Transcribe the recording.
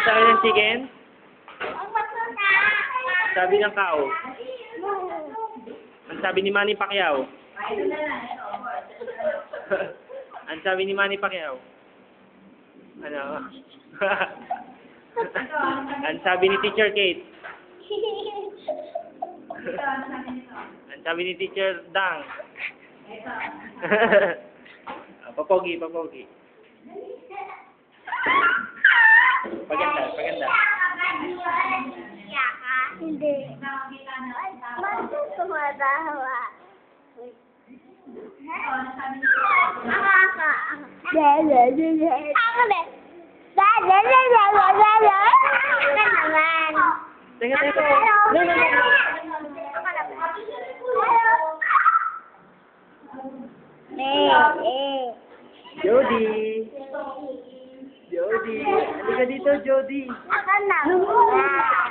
sabi ng chicken? Sabi ng cow. Ang sabi ni Manny Pacquiao. Ang sabi ni Manny Pacquiao. Ano? Ang sabi ni Teacher Kate. Ang sabi ni Teacher Dang. Papogi, papogi. Paganda, paganda. Hindi. Bakit tumatawa? Akaka. Ako din. Ka naman. Teka, teka. No, no, no. Jody. Jody. Halika dito, Jody. Ako naman.